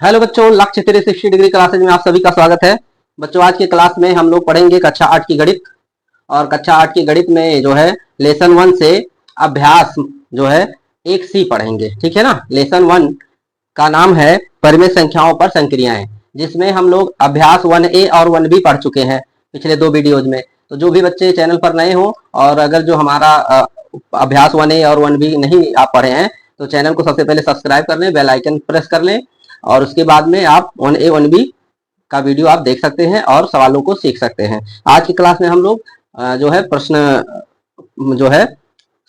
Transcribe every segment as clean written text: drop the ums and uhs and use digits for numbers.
Hello बच्चों, लक्ष्य 360 degree classes में आप सभी का स्वागत है। बच्चों, आज की क्लास में हम लोग पढ़ेंगे कक्षा 8 की गणित। और कक्षा 8 की गणित में जो है लेसन 1 से अभ्यास जो है 1C पढ़ेंगे। ठीक है ना। लेसन 1 का नाम है परिमेय संख्याओं पर संक्रियाएं, जिसमें हम लोग अभ्यास 1A और 1B पढ़ चुके हैं पिछले 2 वीडियोज में। तो जो भी बच्चे चैनल पर नए हो और अगर जो हमारा अभ्यास 1A और 1B नहीं आप पढ़े हैं तो चैनल को सबसे पहले सब्सक्राइब कर लें, बेल आइकन प्रेस कर लें और उसके बाद में आप 1A 1B का वीडियो आप देख सकते हैं और सवालों को सीख सकते हैं। आज की क्लास में हम लोग जो है प्रश्न जो है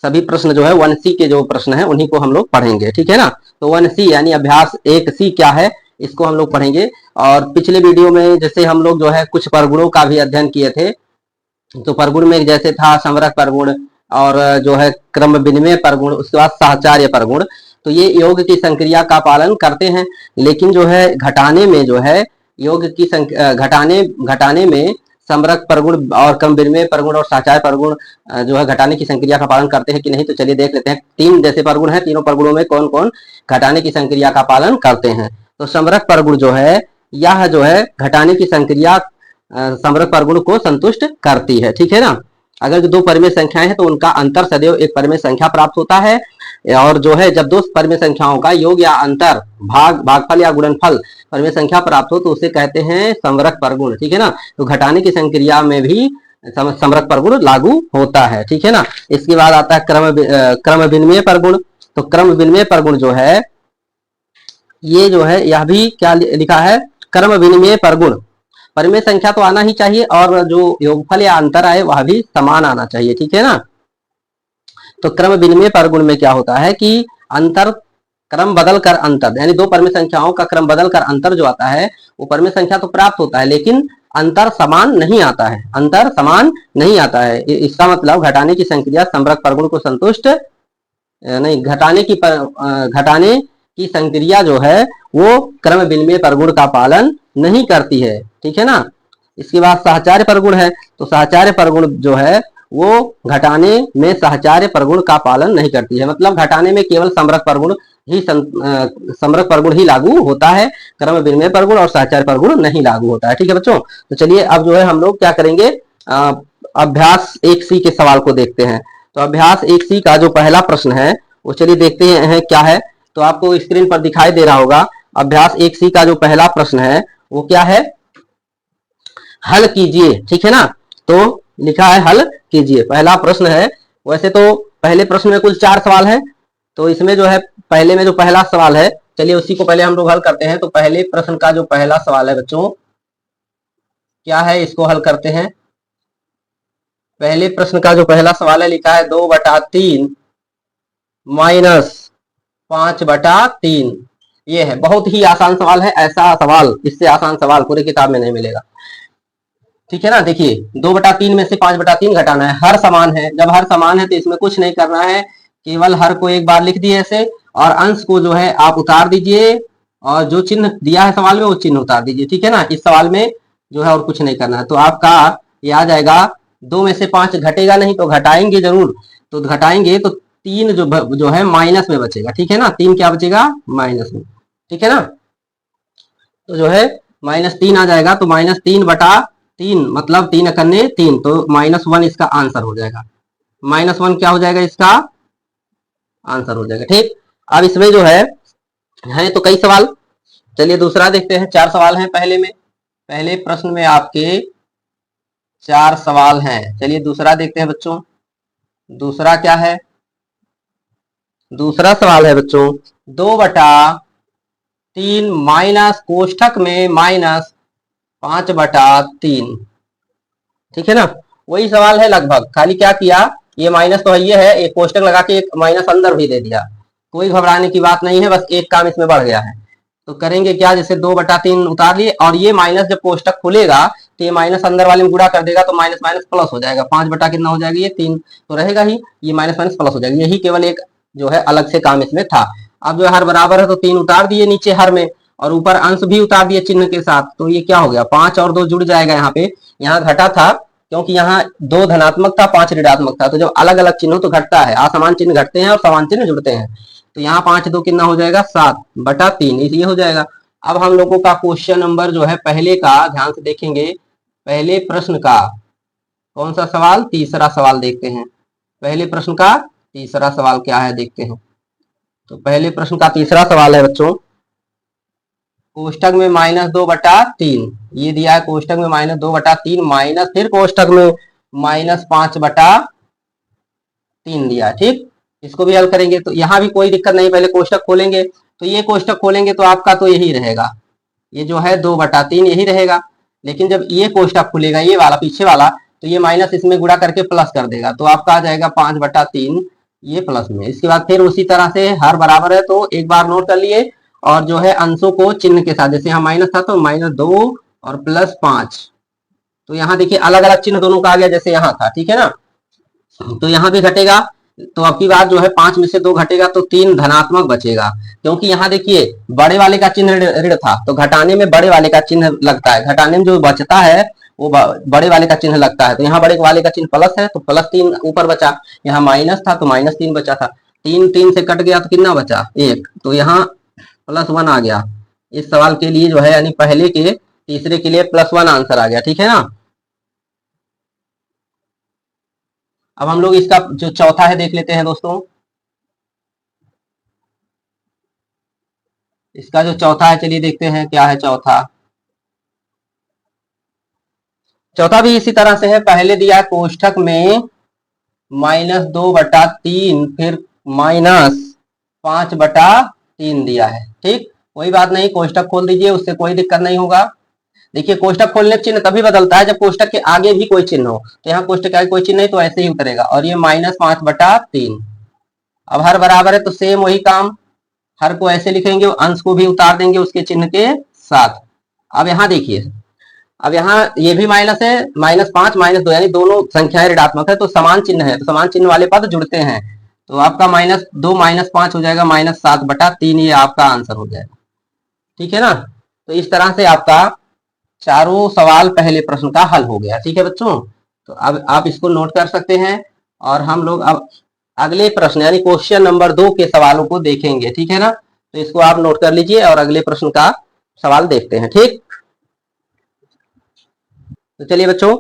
सभी प्रश्न जो है 1C के जो प्रश्न है उन्हीं को हम लोग पढ़ेंगे। ठीक है ना। तो 1C यानी अभ्यास 1C क्या है इसको हम लोग पढ़ेंगे। और पिछले वीडियो में जैसे हम लोग जो है कुछ परगुणों का भी अध्ययन किए थे। तो परगुण में जैसे था समरक परगुण और जो है क्रम विनिमय परगुण, उसके बाद साहचर्य परगुण। तो ये योग की संक्रिया का पालन करते हैं, लेकिन जो है घटाने में जो है योग की घटाने में समरक परगुण और क्रम विनिमय परगुण और साहचर्य परगुण जो है घटाने की संक्रिया का पालन करते हैं कि नहीं। तो चलिए देख लेते हैं। 3 जैसे परगुण है, तीनों परगुणों में कौन कौन घटाने की संक्रिया का पालन करते हैं। तो समरक परगुण जो है यह जो है घटाने की संक्रिया समरक परगुण को संतुष्ट करती है। ठीक है ना। अगर जो 2 परिमेय संख्याएं हैं तो उनका अंतर सदैव एक परिमेय संख्या प्राप्त होता है। और जो है जब 2 परिमेय संख्याओं का योग या अंतर भागफल या गुणनफल परिमेय संख्या प्राप्त हो तो उसे कहते हैं समरक परगुण। ठीक है ना। तो घटाने की संक्रिया में भी समरक परगुण लागू होता है। ठीक है ना। इसके बाद आता है क्रम विनिमय परगुण। तो क्रम विनिमय परगुण जो है ये जो है यह भी क्या लिखा है, क्रम विनिमय परगुण। परिमेय संख्या तो आना ही चाहिए और जो योगफल या अंतर आए वह भी समान आना चाहिए। ठीक है ना। तो क्रम विनिमय परगुण में क्या होता है कि अंतर क्रम बदल कर अंतर यानी 2 परिमेय संख्याओं का क्रम बदल कर अंतर जो आता है वो परिमेय संख्या तो प्राप्त होता है, लेकिन अंतर समान नहीं आता है। अंतर समान नहीं आता है। इसका मतलब घटाने की संक्रिया समरक परगुण को संतुष्ट नहीं, घटाने की संक्रिया जो है वो क्रम विनिमय परगुण का पालन नहीं करती है। ठीक है ना। इसके बाद साहचर्य परगुण है। तो साहचर्य परगुण जो है वो घटाने में साहचर्य परगुण का पालन नहीं करती है। मतलब घटाने में केवल समरक परगुण ही लागू होता है, क्रम विनिमय परगुण और साहचर्य परगुण नहीं लागू होता है। ठीक है बच्चों। तो चलिए अब जो है हम लोग क्या करेंगे, अभ्यास 1C के सवाल को देखते हैं। तो अभ्यास 1C का जो पहला प्रश्न है वो चलिए देखते हैं क्या है। तो आपको स्क्रीन पर दिखाई दे रहा होगा। अभ्यास 1C का जो पहला प्रश्न है वो क्या है, हल कीजिए। ठीक है ना। तो लिखा है हल कीजिए, पहला प्रश्न है। वैसे तो पहले प्रश्न में कुल 4 सवाल है। तो इसमें जो है पहले में जो पहला सवाल है चलिए उसी को पहले हम लोग हल करते हैं। तो पहले प्रश्न का जो पहला सवाल है बच्चों क्या है, इसको हल करते हैं। पहले प्रश्न का जो पहला सवाल है लिखा है 2/3 माइनस 5/3। ये है, बहुत ही आसान सवाल है। ऐसा सवाल, इससे आसान सवाल पूरी किताब में नहीं मिलेगा। ठीक है ना। देखिए 2/3 में से 5/3 घटाना है। हर समान है, जब हर समान है तो इसमें कुछ नहीं करना है, केवल हर को एक बार लिख दिए ऐसे और अंश को जो है आप उतार दीजिए और जो चिन्ह दिया है सवाल में वो चिन्ह उतार दीजिए। ठीक है ना। इस सवाल में जो है और कुछ नहीं करना है। तो आपका ये आ जाएगा 2 में से 5 घटेगा नहीं तो घटाएंगे जरूर। तो घटाएंगे तो 3 जो है माइनस में बचेगा। ठीक है ना। 3 क्या बचेगा, माइनस में। ठीक है ना। तो जो है -3 आ जाएगा। तो -3/3 मतलब 3×3 तो -1 इसका आंसर हो जाएगा। -1 क्या हो जाएगा, इसका आंसर हो जाएगा। ठीक। अब इसमें जो है तो कई सवाल। चलिए दूसरा देखते हैं। 4 सवाल हैं पहले में। पहले प्रश्न में आपके 4 सवाल हैं। चलिए दूसरा देखते हैं बच्चों। दूसरा क्या है, दूसरा सवाल है बच्चों 2/3 माइनस कोष्ठक में -5/3। ठीक है ना। वही सवाल है लगभग, खाली क्या किया, ये माइनस तो ये है, एक कोष्ठक लगा के एक माइनस अंदर भी दे दिया। कोई घबराने की बात नहीं है, बस एक काम इसमें बढ़ गया है। तो करेंगे क्या, जैसे 2/3 उतार लिए और ये माइनस जब कोष्ठक खुलेगा तो ये माइनस अंदर वाले में गुणा कर देगा तो माइनस माइनस प्लस हो जाएगा। 5 बटा कितना हो जाएगा, ये 3 तो रहेगा ही, ये माइनस माइनस प्लस हो जाएगा। यही केवल एक जो है अलग से काम इसमें था। अब जो हर बराबर है तो 3 उतार दिए नीचे हर में और ऊपर अंश भी उतार दिए चिन्ह के साथ। तो ये क्या हो गया, 5 और 2 जुड़ जाएगा। यहाँ पे यहाँ घटा था क्योंकि यहाँ 2 धनात्मक था 5 ऋणात्मक था। तो जब अलग अलग चिन्ह तो घटता है, असमान चिन्ह घटते हैं और समान चिन्ह जुड़ते हैं। तो यहाँ 5 2 कितना हो जाएगा, 7/3 ये हो जाएगा। अब हम लोगों का क्वेश्चन नंबर जो है पहले का ध्यान से देखेंगे। पहले प्रश्न का कौन सा सवाल, तीसरा सवाल देखते हैं। पहले प्रश्न का तीसरा सवाल क्या है देखते हैं। तो पहले प्रश्न का तीसरा सवाल है बच्चों, कोष्टक में -2/3 ये दिया है। कोष्टक में -2/3 माइनस फिर कोष्टक में -5/3 दिया है। ठीक, इसको भी हल करेंगे तो यहाँ भी कोई दिक्कत नहीं। पहले कोष्टक खोलेंगे तो ये कोष्टक खोलेंगे तो आपका तो यही रहेगा, ये जो है 2/3 यही रहेगा। लेकिन जब ये कोष्टक खुलेगा, ये वाला पीछे वाला, तो ये माइनस इसमें गुणा करके प्लस कर देगा, तो आपका आ जाएगा 5/3 ये प्लस में। इसके बाद फिर उसी तरह से हर बराबर है तो एक बार नोट कर लिए, और जो है अंशों को चिन्ह के साथ, जैसे यहाँ माइनस था तो -2 और +5, तो यहाँ देखिए अलग अलग चिन्ह दोनों का आ गया जैसे यहाँ था। ठीक है ना, तो यहाँ भी घटेगा। तो अब की बार जो है 5 में से 2 घटेगा तो 3 धनात्मक बचेगा, क्योंकि यहाँ देखिए बड़े वाले का चिन्ह ऋण था, तो घटाने में बड़े वाले का चिन्ह लगता है, घटाने में जो बचता है वो बड़े वाले का चिन्ह लगता है। तो यहाँ बड़े वाले का चिन्ह प्लस है तो +3 ऊपर बचा, यहाँ माइनस था तो -3 बचा था, 3 से कट गया तो कितना बचा 1, तो यहाँ +1 आ गया। इस सवाल के लिए जो है यानी पहले के तीसरे के लिए +1 आंसर आ गया। ठीक है ना। अब हम लोग इसका जो चौथा है देख लेते हैं दोस्तों। इसका जो चौथा है चलिए देखते हैं क्या है चौथा। चौथा भी इसी तरह से है, पहले दिया है कोष्ठक में -2/3 फिर -5/3 दिया है। ठीक, कोई बात नहीं, कोष्ठक खोल दीजिए, उससे कोई दिक्कत नहीं होगा। देखिए कोष्ठक खोलने चिन्ह तभी बदलता है जब कोष्ठक के आगे भी कोई चिन्ह हो, तो यहाँ कोष्ठक के आगे कोई चिन्ह नहीं तो ऐसे ही उतरेगा, और ये -5/3। अब हर बराबर है तो सेम वही काम, हर को ऐसे लिखेंगे, अंश को भी उतार देंगे उसके चिन्ह के साथ। अब यहाँ देखिए, अब यहाँ ये भी माइनस है, -5 -2 यानी दोनों संख्याएं ऋणात्मक है तो समान चिन्ह है, तो समान चिन्ह वाले पद जुड़ते हैं, तो आपका -2 -5 हो जाएगा -7/3, ये आपका आंसर हो जाएगा। ठीक है ना। तो इस तरह से आपका चारों सवाल पहले प्रश्न का हल हो गया। ठीक है बच्चों, तो अब आप इसको नोट कर सकते हैं, और हम लोग अब अगले प्रश्न यानी क्वेश्चन नंबर 2 के सवालों को देखेंगे। ठीक है ना, तो इसको आप नोट कर लीजिए और अगले प्रश्न का सवाल देखते हैं। ठीक, तो चलिए बच्चों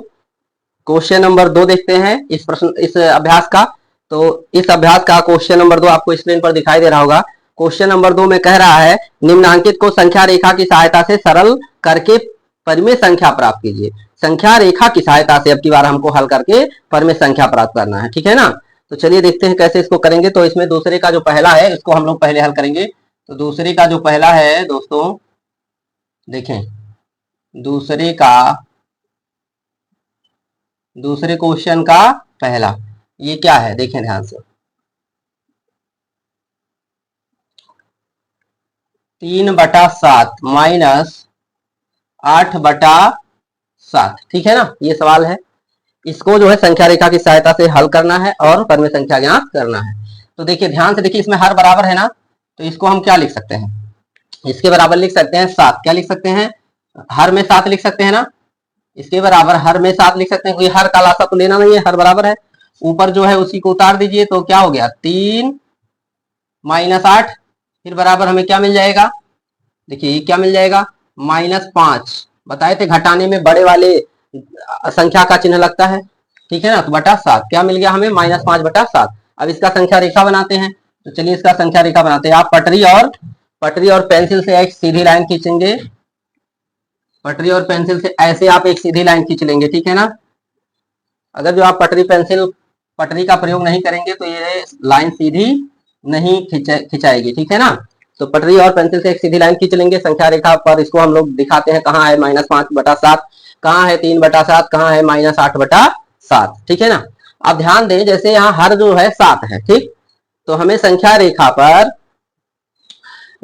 क्वेश्चन नंबर 2 देखते हैं इस प्रश्न इस अभ्यास का। तो इस अभ्यास का क्वेश्चन नंबर 2 आपको स्क्रीन पर दिखाई दे रहा होगा। क्वेश्चन नंबर 2 में कह रहा है निम्नांकित को संख्या रेखा की सहायता से सरल करके परिमेय संख्या प्राप्त कीजिए। संख्या रेखा की सहायता से अब की बार हमको हल करके परिमेय संख्या प्राप्त करना है। ठीक है ना, तो चलिए देखते हैं कैसे इसको करेंगे। तो इसमें दूसरे का जो पहला है इसको हम लोग पहले हल करेंगे। तो दूसरे का जो पहला है दोस्तों देखें, दूसरे क्वेश्चन का पहला ये क्या है देखें ध्यान से, 3/7 -8/7। ठीक है ना, ये सवाल है, इसको जो है संख्या रेखा की सहायता से हल करना है और परिमेय संख्या ज्ञात करना है। तो देखिए ध्यान से देखिए, इसमें हर बराबर है ना, तो इसको हम क्या लिख सकते हैं, इसके बराबर लिख सकते हैं 7। क्या लिख सकते हैं, हर में 7 लिख सकते हैं ना, इसके बराबर हर में 7 लिख सकते हैं, कोई हर का लासा तो लेना नहीं है, हर बराबर है। ऊपर जो है उसी को उतार दीजिए तो क्या हो गया 3 -8, फिर बराबर हमें क्या मिल जाएगा, देखिए ये क्या मिल जाएगा -5। बताए थे घटाने में बड़े वाले संख्या का चिन्ह लगता है। ठीक है ना, तो /7 क्या मिल गया हमें -5/7। अब इसका संख्या रेखा बनाते हैं, तो चलिए इसका संख्या रेखा बनाते हैं। आप पटरी और पेंसिल से एक सीधी लाइन खींचेंगे, पटरी और पेंसिल से ऐसे आप एक सीधी लाइन खींच लेंगे। ठीक है ना, अगर जो आप पटरी का प्रयोग नहीं करेंगे तो ये लाइन सीधी नहीं खिंचाएगी। ठीक है ना, तो पटरी और पेंसिल से एक सीधी लाइन खींच लेंगे संख्या रेखा पर। इसको हम लोग दिखाते हैं, कहाँ है -5/7, कहाँ है 3/7, कहाँ है -8/7। ठीक है ना, अब ध्यान दें जैसे यहाँ हर जो है 7 है। ठीक, तो हमें संख्या रेखा पर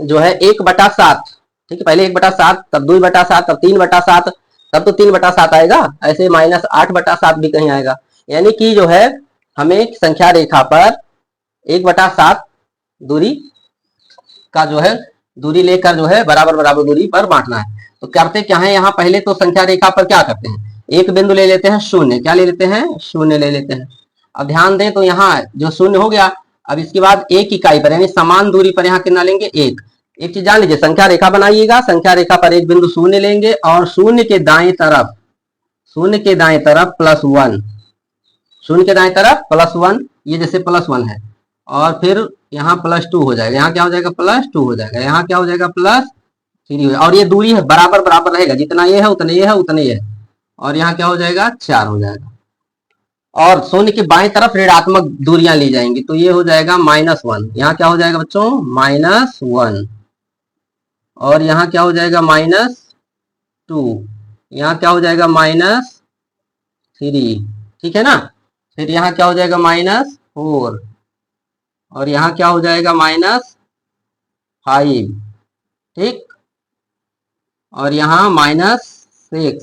जो है 1/7, ठीक है, पहले 1/7 तब 2/7 तब 3/7, तब तो 3/7 आएगा, ऐसे -8/7 भी कहीं आएगा। यानी कि जो है हमें संख्या रेखा पर 1/7 दूरी का जो है दूरी लेकर जो है बराबर बराबर दूरी पर बांटना है। तो करते क्या है, यहाँ पहले तो संख्या रेखा पर क्या करते हैं, एक बिंदु ले लेते हैं 0। क्या ले लेते हैं, 0 ले लेते हैं। अब ध्यान दें तो यहाँ जो 0 हो गया, अब इसके बाद 1 इकाई पर यानी समान दूरी पर यहाँ कितना लेंगे, एक चीज जान लीजिए, संख्या रेखा बनाइएगा, संख्या रेखा पर एक बिंदु शून्य लेंगे और शून्य के दाएं तरफ, शून्य के दाएं तरफ +1, शून्य के दाएं तरफ +1, ये जैसे +1 है, और फिर यहाँ +2 हो जाएगा, यहाँ क्या हो जाएगा +2 हो जाएगा, यहाँ क्या हो जाएगा +3 हो जाएगा, और ये दूरी है बराबर बराबर रहेगा, जितना ये है उतने ये है उतने ये है, और यहाँ क्या हो जाएगा 4 हो जाएगा। और शून्य की बाएं तरफ ऋणात्मक दूरियां ली जाएंगी, तो ये हो जाएगा -1, यहाँ क्या हो जाएगा बच्चों -1, और यहाँ क्या हो जाएगा -2, यहाँ क्या हो जाएगा -3, ठीक है ना। फिर यहाँ क्या हो जाएगा -4, और यहाँ क्या हो जाएगा -5, ठीक, और यहाँ -6,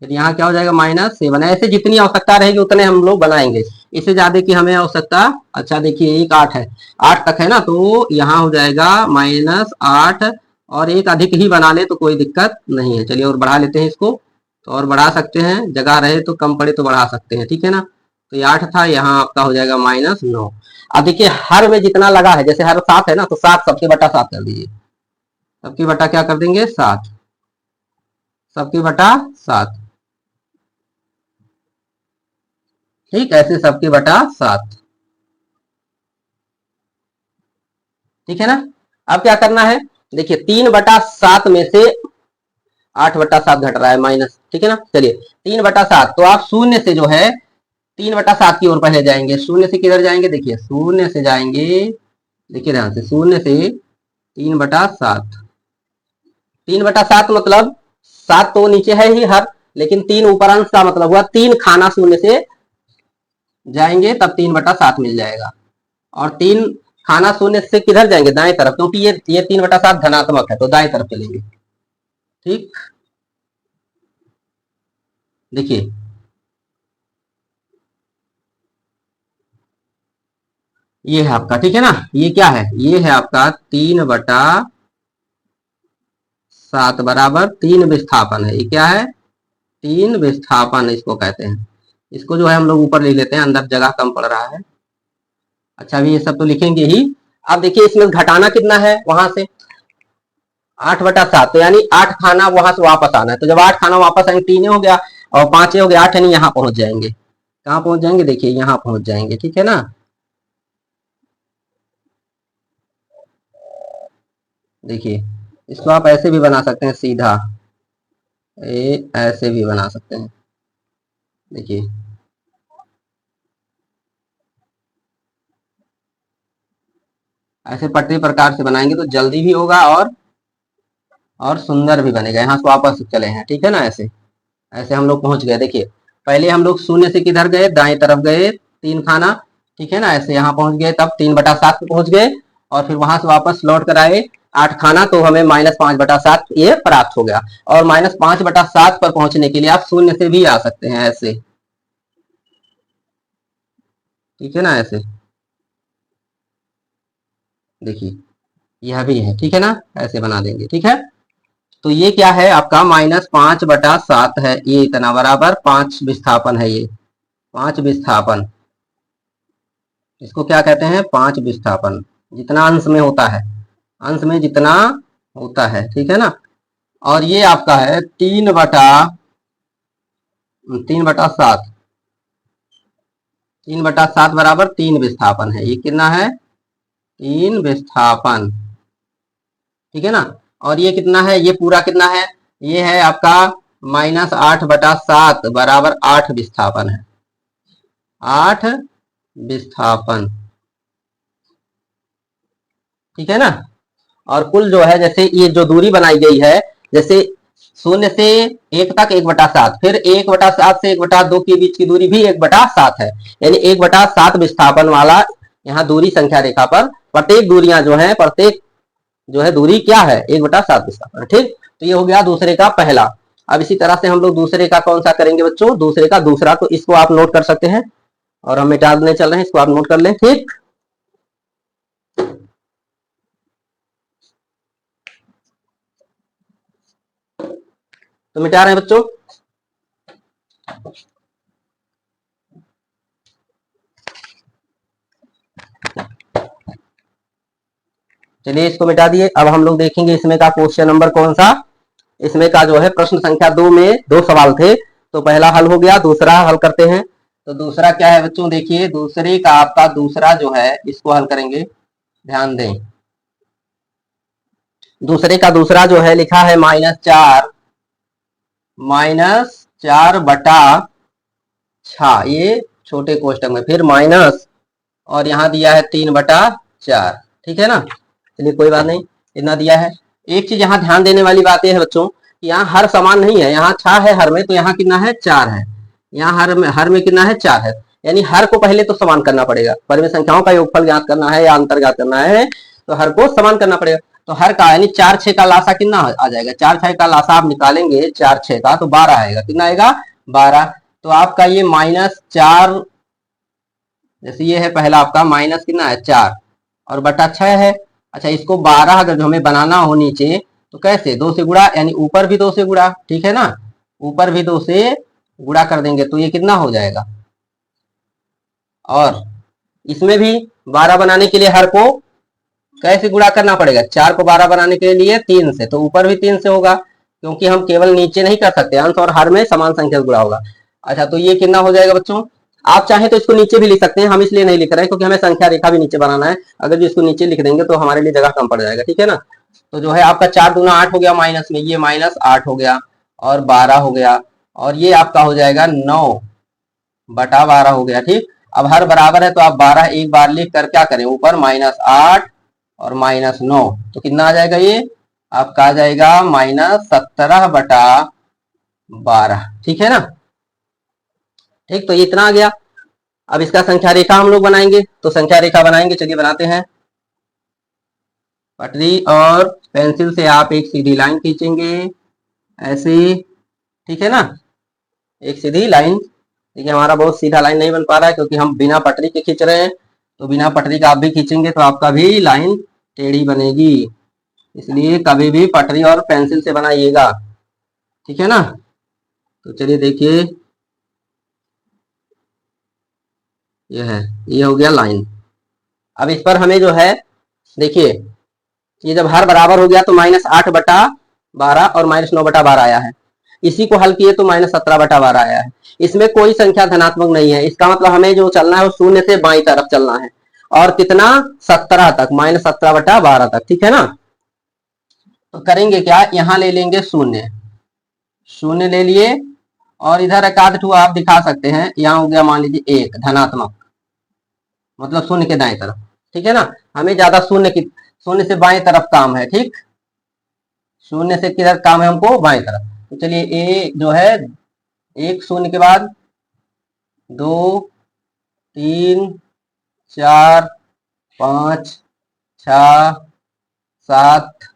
फिर यहाँ क्या हो जाएगा -7। ऐसे जितनी आवश्यकता रहेगी उतने हम लोग बनाएंगे, इससे ज्यादा की हमें आवश्यकता, अच्छा देखिए एक 8 है, 8 तक है ना, तो यहाँ हो जाएगा -8, और एक अधिक ही बना ले तो कोई दिक्कत नहीं है। चलिए और बढ़ा लेते हैं इसको, तो और बढ़ा सकते हैं, जगह रहे तो कम पड़े तो बढ़ा सकते हैं, ठीक है ना। तो ये 8 था, यहाँ आपका हो जाएगा -9। अब देखिए हर में जितना लगा है, जैसे हर 7 है ना, तो 7 सबके बटा 7 कर दीजिए, सबके बटा क्या कर देंगे 7, सबके बटा 7, ठीक, ऐसे सबके बटा 7, ठीक है ना। अब क्या करना है, देखिए 3/7 में से 8/7 घट रहा है माइनस, ठीक है ना। चलिए 3/7, तो आप शून्य से जो है 3/7 की ओर पहले जाएंगे, शून्य से किधर जाएंगे, देखिए शून्य से जाएंगे, देखिए ध्यान से, शून्य से 3/7, 3/7 मतलब 7 तो नीचे है ही हर, लेकिन 3 ऊपर अंश का मतलब हुआ 3 खाना शून्य से जाएंगे तब 3/7 मिल जाएगा, और 3 खाना शून्य से किधर जाएंगे दाएं तरफ, क्योंकि ये 3/7 धनात्मक है तो दाएं तरफ चलेंगे, ठीक। देखिए ये है आपका, ठीक है ना, ये क्या है, ये है आपका 3/7 बराबर 3 विस्थापन है, ये क्या है 3 विस्थापन इसको कहते हैं। इसको जो है हम लोग ऊपर लिख लेते हैं, अंदर जगह कम पड़ रहा है। अच्छा अभी ये सब तो लिखेंगे ही। अब देखिए इसमें घटाना कितना है वहां से, 8/7, तो यानी 8 खाना वहां से वापस आना है, तो जब 8 खाना वापस आएंगे 3 हो गया और 5 हो गया 8, यानी यहाँ पहुंच जाएंगे, कहाँ पहुंच जाएंगे, देखिए यहाँ पहुंच जाएंगे, ठीक है ना। देखिए इसको आप ऐसे भी बना सकते हैं सीधा, ऐसे भी बना सकते हैं, देखिए ऐसे पटरी प्रकार से बनाएंगे तो जल्दी भी होगा और सुंदर भी बनेगा। यहाँ से वापस चले हैं, ठीक है ना, ऐसे ऐसे हम लोग पहुंच गए। देखिए पहले हम लोग शून्य से किधर गए, दाएं तरफ गए 3 खाना, ठीक है ना, ऐसे यहाँ पहुंच गए, तब 3/7 पे पहुंच गए, और फिर वहां से वापस लौट कर आए 8 खाना, तो हमें -5/7 ये प्राप्त हो गया। और -5/7 पर पहुंचने के लिए आप शून्य से भी आ सकते हैं ऐसे, ठीक है ना, ऐसे देखिए यह भी है, ठीक है ना, ऐसे बना देंगे, ठीक है। तो ये क्या है आपका -5/7 है, ये इतना बराबर 5 विस्थापन है, ये 5 विस्थापन, इसको क्या कहते हैं 5 विस्थापन, जितना अंश में होता है, अंश में जितना होता है, ठीक है ना। और ये आपका है 3/7, 3/7 बराबर 3 विस्थापन है, ये कितना है 3 विस्थापन, ठीक है ना। और ये कितना है, ये पूरा कितना है, ये है आपका -8/7 बराबर 8 विस्थापन है, 8 विस्थापन, ठीक है ना। और कुल जो है, जैसे ये जो दूरी बनाई गई है, जैसे शून्य से 1 तक 1/7, फिर 1/7 से 1/2 के बीच की दूरी भी 1/7 है, यानी 1/7 विस्थापन वाला यहाँ दूरी संख्या रेखा पर प्रत्येक दूरियां जो है, प्रत्येक जो है दूरी क्या है 1/7 विस्थापन, ठीक। तो ये हो गया दूसरे का पहला। अब इसी तरह से हम लोग दूसरे का कौन सा करेंगे बच्चों, दूसरे का दूसरा, तो इसको आप नोट कर सकते हैं, और हम मिटाने चल रहे हैं, इसको आप नोट कर लें, ठीक। तो मिटा रहे हैं बच्चों। चलिए इसको मिटा दिए। अब हम लोग देखेंगे इसमें का क्वेश्चन नंबर कौन सा। इसमें का जो है प्रश्न संख्या 2 में 2 सवाल थे, तो पहला हल हो गया, दूसरा हल करते हैं। तो दूसरा क्या है बच्चों, देखिए दूसरे का आपका दूसरा जो है इसको हल करेंगे, ध्यान दें। दूसरे का दूसरा जो है लिखा है -4 बटा 6, ये छोटे कोष्टक में, फिर माइनस, और यहाँ दिया है 3/4। ठीक है ना, चलिए कोई बात नहीं, इतना दिया है। एक चीज यहाँ ध्यान देने वाली बात यह है बच्चों कि यहाँ हर समान नहीं है, यहाँ 6 है हर में, तो यहाँ कितना है 4 है। यहाँ हर में कितना है 4 है, यानी हर को पहले तो समान करना पड़ेगा। परिमेय संख्याओं का योगफल ज्ञात करना है या अंतर ज्ञात करना है तो हर को समान करना पड़ेगा। तो हर का यानी 4 6 का लासा कितना आ जाएगा, 4 6 का लासा आप निकालेंगे 4 6 का तो 12 आएगा। कितना आएगा 12। तो आपका ये -4, जैसे ये है पहला आपका माइनस कितना है 4 और बटा 6 है। अच्छा इसको 12 अगर जो हमें बनाना हो नीचे तो कैसे, 2 से गुणा, यानी ऊपर भी 2 से गुणा, ठीक है ना, ऊपर भी 2 से गुणा कर देंगे तो ये कितना हो जाएगा। और इसमें भी 12 बनाने के लिए हर को कैसे गुणा करना पड़ेगा, 4 को 12 बनाने के लिए 3 से, तो ऊपर भी 3 से होगा, क्योंकि हम केवल नीचे नहीं कर सकते, अंश और हर में समान संख्या से गुणा होगा। अच्छा तो ये कितना हो जाएगा बच्चों, आप चाहें तो इसको नीचे भी लिख सकते हैं, हम इसलिए नहीं लिख रहे हैं क्योंकि हमें संख्या रेखा भी नीचे बनाना है। अगर जो इसको नीचे लिख देंगे तो हमारे लिए जगह कम पड़ जाएगा, ठीक है ना। तो जो है आपका 4 दूना 8 हो गया माइनस में, ये -8 हो गया और 12 हो गया, और ये आपका हो जाएगा 9/12 हो गया। ठीक, अब हर बराबर है तो आप 12 एक बार लिख कर क्या करें, ऊपर -8 और -9, तो कितना आ जाएगा, ये आपका आ जाएगा -17/12। ठीक है ना, ठीक, तो ये इतना आ गया। अब इसका संख्या रेखा हम लोग बनाएंगे, तो संख्या रेखा बनाएंगे, चलिए बनाते हैं। पटरी और पेंसिल से आप एक सीधी लाइन खींचेंगे ऐसे, ठीक है ना, एक सीधी लाइन। देखिए हमारा बहुत सीधा लाइन नहीं बन पा रहा है क्योंकि हम बिना पटरी के खींच रहे हैं, तो बिना पटरी का आप भी खींचेंगे तो आपका भी लाइन टेढ़ी बनेगी, इसलिए कभी भी पटरी और पेंसिल से बनाइएगा, ठीक है ना। तो चलिए देखिए ये है, ये हो गया लाइन। अब इस पर हमें जो है देखिए, ये जब हर बराबर हो गया तो -8/12 और -9/12 आया है। इसी को हल किए तो -17/12 आया है। इसमें कोई संख्या धनात्मक नहीं है, इसका मतलब हमें जो चलना है वो शून्य से बाई तरफ चलना है, और कितना 17 तक, -17/12 तक, ठीक है ना। तो करेंगे क्या, यहाँ ले लेंगे शून्य, शून्य ले लिए, और इधर एक आध ठू आप दिखा सकते हैं, यहाँ हो गया मान लीजिए 1 धनात्मक, मतलब शून्य के दाएं तरफ, ठीक है ना। हमें ज्यादा शून्य से बाएं तरफ काम है, ठीक, शून्य से किधर काम है हमको, बाएं तरफ। तो चलिए ए जो है, एक शून्य के बाद 2 3 4 5 6 7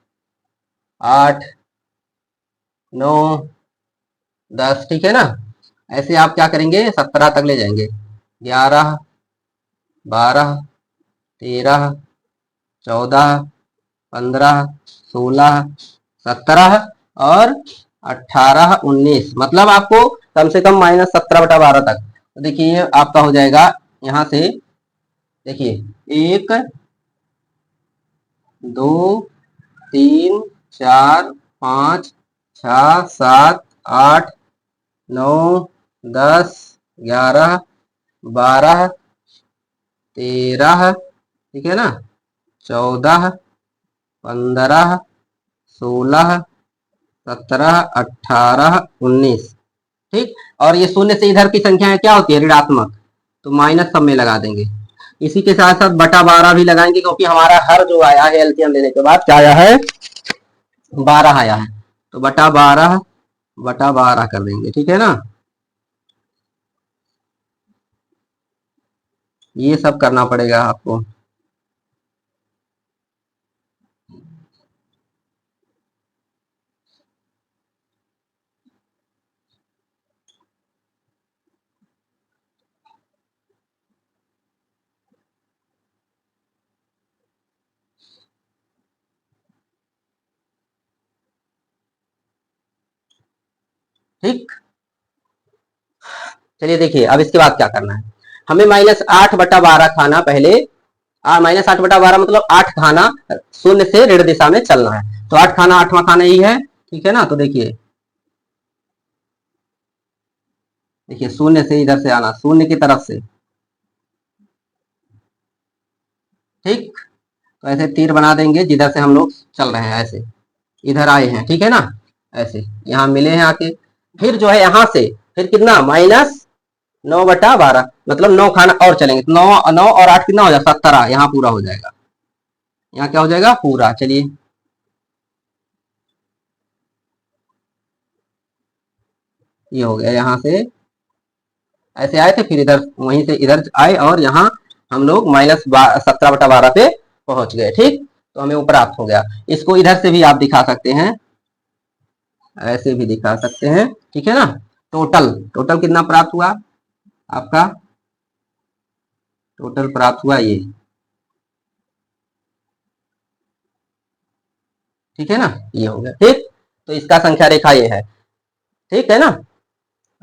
8 9 10, ठीक है ना। ऐसे आप क्या करेंगे 17 तक ले जाएंगे, 11 12 13 14 15 16 17 और 18 19, मतलब आपको कम से कम -17/12 तक। तो देखिए ये आपका हो जाएगा यहाँ से, देखिए 1 2 3 4 5 6 7 8 9 10 11 12 13, ठीक है ना, 14 15 16 17 18 19, ठीक। और ये शून्य से इधर की संख्या क्या होती है, ऋणात्मक, तो माइनस सब में लगा देंगे। इसी के साथ साथ बटा 12 भी लगाएंगे, क्योंकि हमारा हर जो आया है एलसीएम लेने के बाद क्या आया है, 12 आया है, तो बटा 12 कर देंगे, ठीक है ना। ये सब करना पड़ेगा आपको। ठीक, चलिए देखिए अब इसके बाद क्या करना है, हमें -8/12 खाना पहले -8/12 मतलब 8 खाना शून्य से ऋण दिशा में चलना है। तो 8 खाना 8वां खाना यही है, ठीक है ना। तो देखिए देखिए शून्य से इधर से आना, शून्य की तरफ से, ठीक। तो ऐसे तीर बना देंगे जिधर से हम लोग चल रहे हैं, ऐसे इधर आए हैं, ठीक है ना। ऐसे यहाँ मिले हैं आके, फिर जो है यहाँ से फिर कितना -9/12 मतलब 9 खाना और चलेंगे। तो 9 और 8 कितना हो जाएगा, 17, यहाँ पूरा हो जाएगा। यहाँ क्या हो जाएगा, पूरा। चलिए ये हो गया। यहाँ से ऐसे आए थे, फिर इधर वहीं से इधर आए और यहाँ हम लोग -17/12 पे पहुंच गए, ठीक। तो हमें वो प्राप्त हो गया। इसको इधर से भी आप दिखा सकते हैं, ऐसे भी दिखा सकते हैं, ठीक है ना। टोटल टोटल कितना प्राप्त हुआ आपका, टोटल प्राप्त हुआ ये, ठीक है ना। ये हो गया, ठीक। तो इसका संख्या रेखा ये है, ठीक है ना।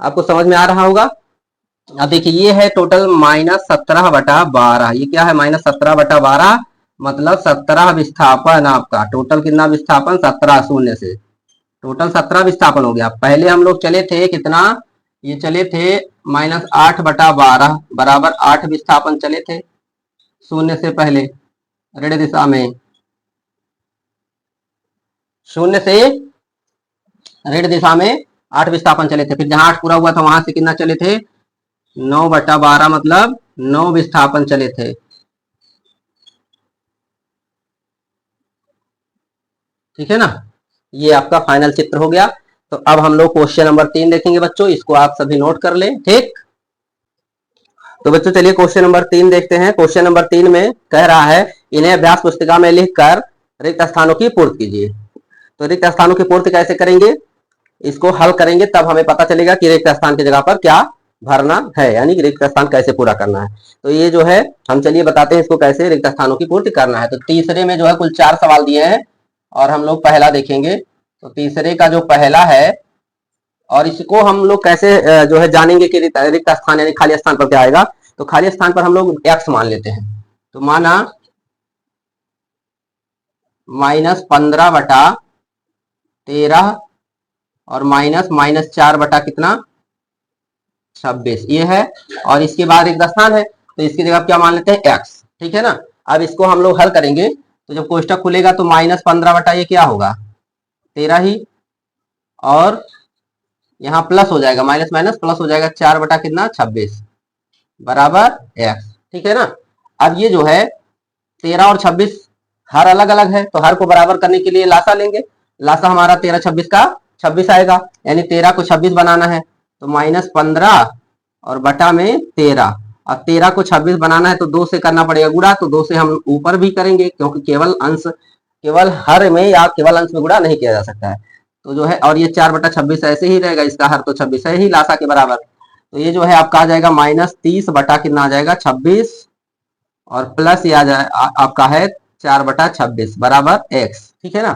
आपको समझ में आ रहा होगा। अब देखिए ये है टोटल -17/12। ये क्या है, -17/12 मतलब 17 विस्थापन। आपका टोटल कितना विस्थापन, 17 शून्य से टोटल 17 विस्थापन हो गया। पहले हम लोग चले थे कितना, ये चले थे -8/12 बराबर 8 विस्थापन चले थे शून्य से पहले ऋण दिशा में, शून्य से ऋण दिशा में 8 विस्थापन चले थे। फिर जहां 8 पूरा हुआ था वहां से कितना चले थे, 9/12 मतलब 9 विस्थापन चले थे, ठीक है ना। ये आपका फाइनल चित्र हो गया। तो अब हम लोग क्वेश्चन नंबर 3 देखेंगे बच्चों, इसको आप सभी नोट कर लें, ठीक। तो बच्चों चलिए क्वेश्चन नंबर 3 देखते हैं। क्वेश्चन नंबर 3 में कह रहा है इन्हें अभ्यास पुस्तिका में लिखकर रिक्त स्थानों की पूर्ति कीजिए। तो रिक्त स्थानों की पूर्ति कैसे करेंगे, इसको हल करेंगे तब हमें पता चलेगा कि रिक्त स्थान की जगह पर क्या भरना है, यानी कि रिक्त स्थान कैसे पूरा करना है। तो ये जो है हम चलिए बताते हैं इसको कैसे रिक्त स्थानों की पूर्ति करना है। तो तीसरे में जो है कुल 4 सवाल दिए हैं और हम लोग पहला देखेंगे। तो तीसरे का जो पहला है, और इसको हम लोग कैसे जो है जानेंगे कि रिक्त स्थान यानी खाली स्थान पर क्या आएगा। तो खाली स्थान पर हम लोग एक्स मान लेते हैं। तो माना -15/13 और -4 बटा कितना 26 ये है, और इसके बाद एक स्थान है तो इसकी जगह क्या मान लेते हैं एक्स, ठीक है ना। अब इसको हम लोग हल करेंगे तो जब कोष्टक खुलेगा तो -15 बटा ये क्या होगा 13 ही, और यहाँ प्लस हो जाएगा, माइनस माइनस प्लस हो जाएगा 4 बटा कितना 26 बराबर एक्स, ठीक है ना। अब ये जो है 13 और 26 हर अलग अलग है, तो हर को बराबर करने के लिए लासा लेंगे। लासा हमारा 13 26 का 26 आएगा, यानी 13 को 26 बनाना है तो -15 और बटा में 13, और 13 को 26 बनाना है तो 2 से करना पड़ेगा गुणा। तो 2 से हम ऊपर भी करेंगे क्योंकि केवल हर में या केवल अंश में गुणा नहीं किया जा सकता है। तो जो है, और ये 4 बटा 26 ऐसे ही रहेगा, इसका हर तो 26 है ही लासा के बराबर। तो ये जो है आपका आ जाएगा -30 बटा कितना आ जाएगा 26, और प्लस ये आ जाए आपका है 4 बटा 26 बराबर एक्स, ठीक है ना।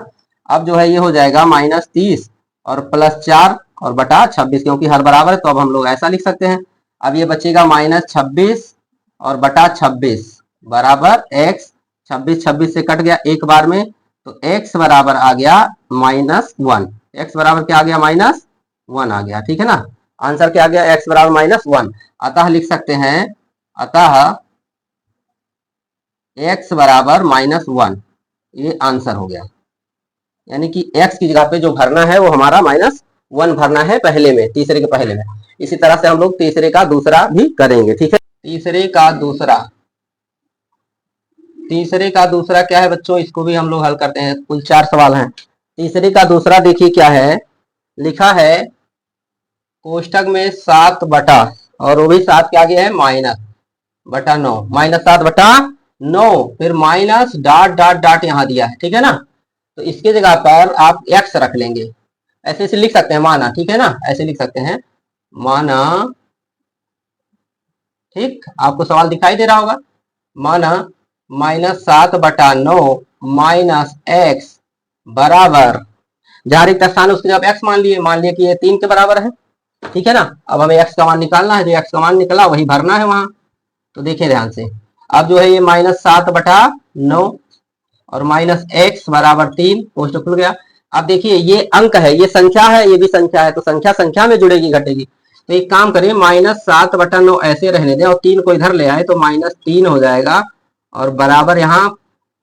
अब जो है ये हो जाएगा -30 और +4 और बटा 26, क्योंकि हर बराबर है तो अब हम लोग ऐसा लिख सकते हैं। अब ये बचेगा -26 और बटा 26 बराबर एक्स। 26 26 से कट गया एक बार में, तो एक्स बराबर आ गया -1। एक्स बराबर क्या आ गया -1 आ गया, ठीक है ना। आंसर क्या आ गया, एक्स बराबर -1। अतः लिख सकते हैं, अतः एक्स बराबर -1, ये आंसर हो गया। यानी कि एक्स की जगह पे जो भरना है वो हमारा -1 भरना है पहले में, तीसरे के पहले में। इसी तरह से हम लोग तीसरे का दूसरा भी करेंगे, ठीक है। तीसरे का दूसरा क्या है बच्चों, इसको भी हम लोग हल करते हैं। कुल 4 सवाल हैं। तीसरे का दूसरा देखिए क्या है, लिखा है कोष्टक में 7 बटा, और वो भी 7 के आगे है -9, -7 बटा 9, फिर माइनस डॉट डॉट डॉट यहाँ दिया है, ठीक है ना। तो इसके जगह पर आप एक्स रख लेंगे, ऐसे ऐसे लिख सकते हैं माना, ठीक है ना, ऐसे लिख सकते हैं माना, ठीक। आपको सवाल दिखाई दे रहा होगा, माना -7 बटा 9 माइनस एक्स बराबर, जहां रिक्त स्थान है उसकी जगह एक्स मान लिए कि ये 3 के बराबर है, ठीक है ना। अब हमें एक्स का मान निकालना है, जो एक्स का मान निकला वही भरना है वहां। तो देखिए ध्यान से, अब जो है ये -7/9 और -x बराबर 3, कोष्टक खुल गया। अब देखिए ये अंक है, ये संख्या है, ये भी संख्या है, तो संख्या संख्या में जुड़ेगी घटेगी। तो एक काम करें, -7/9 ऐसे रहने दें और 3 को इधर ले आए तो -3 हो जाएगा और बराबर यहाँ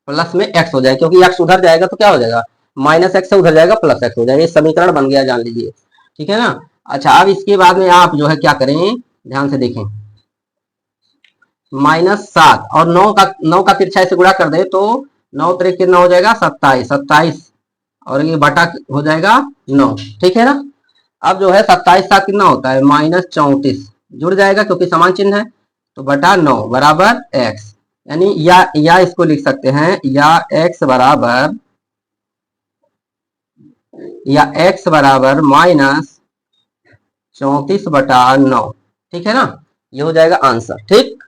प्लस में x हो जाएगा, क्योंकि x उधर जाएगा तो क्या हो जाएगा, -x से उधर जाएगा +x हो जाएगा। ये समीकरण बन गया, जान लीजिए, ठीक है ना। अच्छा, अब इसके बाद में आप जो है क्या करें, ध्यान से देखें, -7 और 9 का तिरछा से गुणा कर दे तो 9 त्रिक कितना हो जाएगा, 27 और ये बटा हो जाएगा 9, ठीक है ना। अब जो है 27 कितना होता है, -34 जुड़ जाएगा क्योंकि समान चिन्ह है, तो बटा 9 बराबर x, यानी या इसको लिख सकते हैं, या x बराबर -34/9, ठीक है ना। ये हो जाएगा आंसर, ठीक।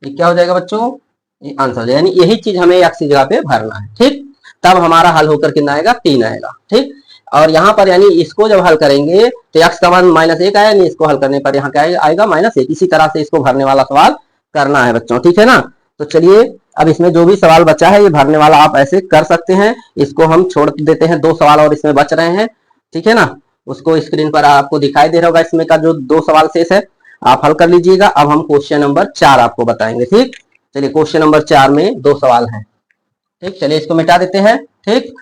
ये क्या हो जाएगा बच्चों, ये आंसर हो जाएगा, यानी यही चीज हमें x की जगह पे भरना है, ठीक। तब हमारा हल होकर कितना आएगा, 3 आएगा, ठीक। और यहाँ पर यानी इसको जब हल करेंगे तो x का मान -1 आया, यानी इसको हल करने पर यहाँ क्या आएगा, -1। इसी तरह से इसको भरने वाला सवाल करना है बच्चों, ठीक है ना। तो चलिए अब इसमें जो भी सवाल बचा है ये भरने वाला आप ऐसे कर सकते हैं। इसको हम छोड़ देते हैं, 2 सवाल और इसमें बच रहे हैं, ठीक है ना। उसको स्क्रीन पर आपको दिखाई दे रहा होगा, इसमें का जो 2 सवाल शेष है आप हल कर लीजिएगा। अब हम क्वेश्चन नंबर 4 आपको बताएंगे, ठीक। चलिए क्वेश्चन नंबर 4 में 2 सवाल हैं, ठीक। चलिए इसको मिटा देते हैं, ठीक।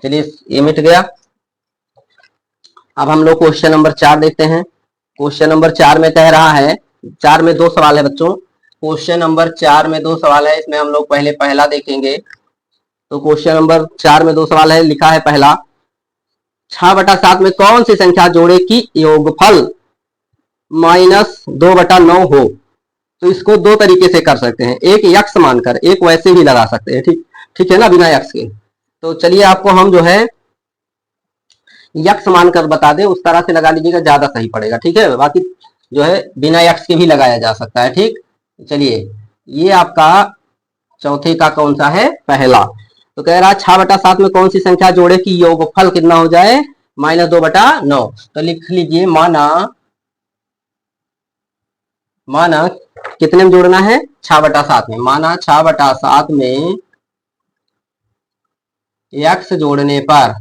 चलिए ये मिट गया। अब हम लोग क्वेश्चन नंबर 4 देखते हैं। क्वेश्चन नंबर 4 में कह रहा है, 4 में 2 सवाल है बच्चों। क्वेश्चन नंबर 4 में 2 सवाल है, इसमें हम लोग पहले पहला देखेंगे। तो क्वेश्चन नंबर 4 में 2 सवाल है, लिखा है पहला, 6/7 में कौन सी संख्या जोड़े की योगफल -2/9 हो। तो इसको 2 तरीके से कर सकते हैं, एक यक्स मानकर, एक वैसे भी लगा सकते हैं, ठीक, ठीक है ना, बिना यक्स के। तो चलिए आपको हम जो है यक्स मानकर बता दें, उस तरह से लगा लीजिएगा, ज्यादा सही पड़ेगा, ठीक है। बाकी जो है बिना यक्स के भी लगाया जा सकता है, ठीक। चलिए ये आपका चौथे का कौन सा है, पहला। तो कह रहा है 6/7 में कौन सी संख्या जोड़े कि योगफल कितना हो जाए, -2/9। तो लिख लीजिए, माना कितने में जोड़ना है, 6/7 में। माना 6/7 में x जोड़ने पर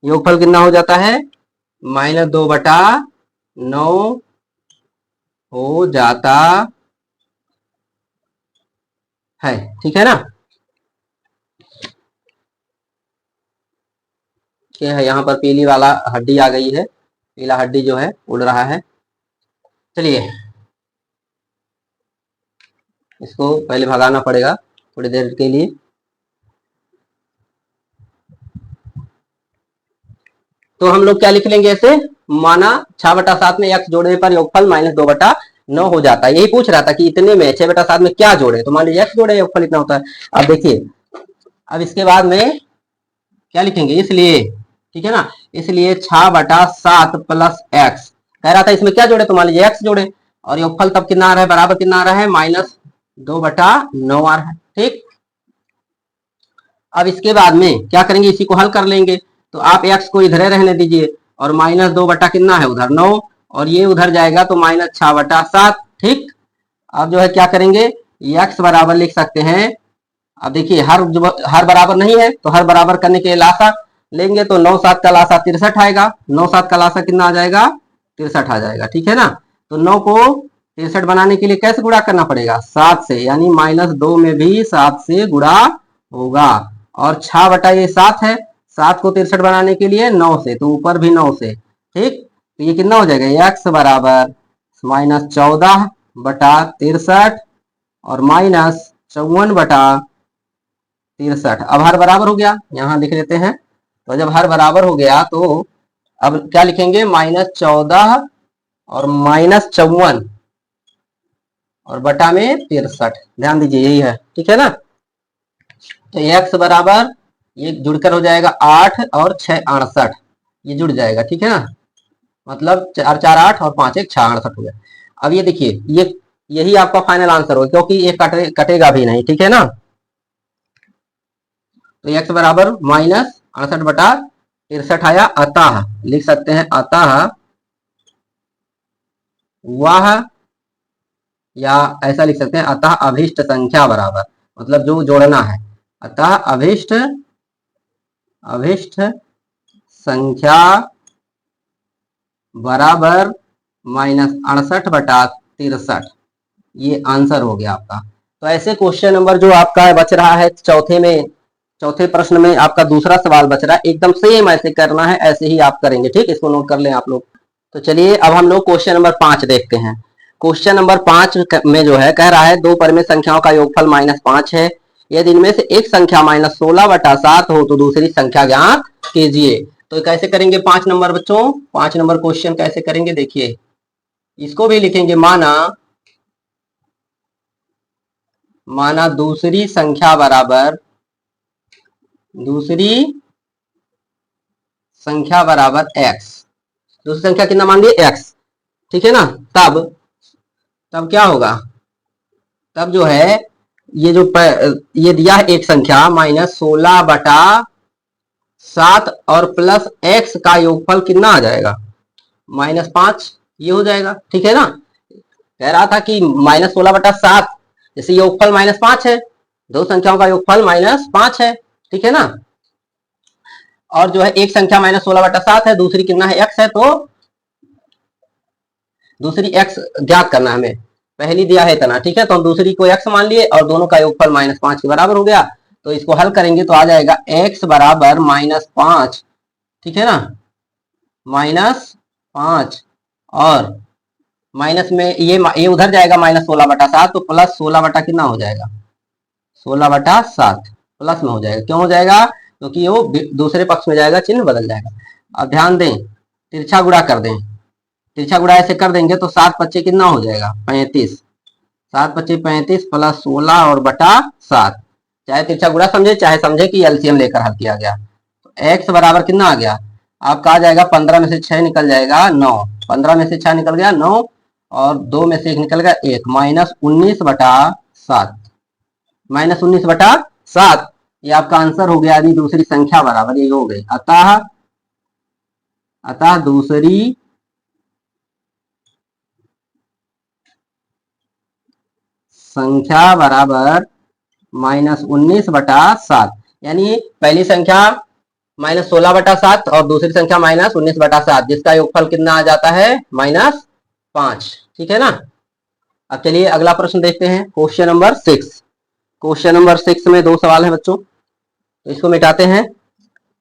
योगफल कितना हो जाता है, -2/9 हो जाता है, ठीक है ना। क्या है, यहाँ पर पीली वाला हड्डी आ गई है, पीला हड्डी जो है उड़ रहा है। चलिए इसको पहले भगाना पड़ेगा थोड़ी देर के लिए। तो हम लोग क्या लिख लेंगे ऐसे, माना 6/7 में x जोड़ने पर योगफल -2/9 हो जाता है। यही पूछ रहा था कि इतने में 6/7 में क्या जोड़े, तो मान लीजिए x जोड़े, योगफल इतना होता है। अब देखिए, अब इसके बाद में क्या लिखेंगे, इसलिए, ठीक है ना, इसलिए 6/7 प्लस x कह रहा था, इसमें क्या जोड़े, तो मान लीजिए x जोड़े, और योगफल तब कितना आ रहा है, बराबर कितना आ रहा है, -2/9 आ रहा है, ठीक। अब इसके बाद में क्या करेंगे, इसी को हल कर लेंगे। तो आप x को इधर रहने दीजिए और -2 बटा कितना है उधर 9, और ये उधर जाएगा तो -6/7, ठीक। अब जो है क्या करेंगे, x बराबर लिख सकते हैं। अब देखिए हर बराबर नहीं है, तो हर बराबर करने के लिए लासा लेंगे, तो 9/7 का लासा 63 आएगा, 9/7 का लासा कितना आ जाएगा, 63 आ जाएगा, ठीक है ना। तो 9 को 63 बनाने के लिए कैसे गुणा करना पड़ेगा, 7 से, यानी -2 में भी 7 से गुणा होगा। और 6/7 है, 7 को 63 बनाने के लिए 9 से, तो ऊपर भी 9 से, ठीक। तो ये कितना हो जाएगा, x बराबर -14/63 और -54/63। अब हर बराबर हो गया, यहां लिख लेते हैं। तो जब हर बराबर हो गया तो अब क्या लिखेंगे, -14 और -54 और बटा में 63, ध्यान दीजिए यही है, ठीक है ना। तो x बराबर ये जुड़कर हो जाएगा 8 और 6 68, ये जुड़ जाएगा, ठीक है ना। मतलब 4 4 8 और 5 1 6 68 हो गया। अब ये देखिए, ये यही आपका फाइनल आंसर होगा, क्योंकि ये कटेगा भी नहीं, ठीक है ना। तो x बराबर -68/63 आया। अतः लिख सकते हैं, अतः वह, या ऐसा लिख सकते हैं, अतः अभिष्ट संख्या बराबर, मतलब जो जोड़ना है, अतः अभिष्ट संख्या बराबर -68/63, ये आंसर हो गया आपका। तो ऐसे क्वेश्चन नंबर जो आपका बच रहा है चौथे प्रश्न में आपका दूसरा सवाल बच रहा है, एकदम सेम ऐसे करना है, ऐसे ही आप करेंगे, ठीक। इसको नोट कर लें आप लोग। तो चलिए अब हम लोग क्वेश्चन नंबर 5 देखते हैं। क्वेश्चन नंबर 5 में जो है कह रहा है, दो परिमेय संख्याओं का योगफल -5 है, यदि इनमें से एक संख्या -16/7 हो तो दूसरी संख्या ज्ञात कीजिए। तो कैसे करेंगे 5 नंबर बच्चों, 5 नंबर क्वेश्चन कैसे करेंगे, देखिए इसको भी लिखेंगे, माना दूसरी संख्या बराबर x, दूसरी संख्या कितना मान लिए x, ठीक है ना। तब क्या होगा, तब जो है ये जो ये दिया है एक संख्या -16/7 और प्लस x का योगफल कितना आ जाएगा, -5, ये हो जाएगा, ठीक है ना। कह रहा था कि -16/7, जैसे योगफल -5 है, दो संख्याओं का योगफल -5 है, ठीक है ना। और जो है एक संख्या -16/7 है, दूसरी कितना है, x है, तो दूसरी x ज्ञात करना है हमें, पहली दिया है इतना, ठीक है। तो हम दूसरी को x मान लिए और दोनों का योगफल -5 के बराबर हो गया। तो इसको हल करेंगे तो आ जाएगा x बराबर -5, ठीक है ना, -5, और माइनस में ये उधर जाएगा -16/7, तो प्लस 16 बटा कितना हो जाएगा, 16/7 प्लस में हो जाएगा। क्यों हो जाएगा, क्योंकि वो दूसरे पक्ष में जाएगा, चिन्ह बदल जाएगा। अब ध्यान दें, तिरछा गुणा कर दें, तिरछा गुणा ऐसे कर देंगे तो 7 5 कितना हो जाएगा, 35, 7 5 35 प्लस 16 और बटा 7, चाहे तिरछा गुणा समझे चाहे समझे कि एलसीएम लेकर हल किया गया। तो x बराबर कितना आ गया आपका, आ जाएगा 15 में से 6 निकल जाएगा 9, 15 में से 6 निकल गया 9, और 2 में से 1 निकल गया 1, -19/7, -19/7, ये आपका आंसर हो गया। यानी दूसरी संख्या बराबर ये हो गई। अतः दूसरी संख्या बराबर -19/7, यानी पहली संख्या -16/7 और दूसरी संख्या -19/7, जिसका योगफल कितना आ जाता है, -5, ठीक है ना। अब चलिए अगला प्रश्न देखते हैं, क्वेश्चन नंबर 6। क्वेश्चन नंबर 6 में दो सवाल है बच्चों, तो इसको मिटाते हैं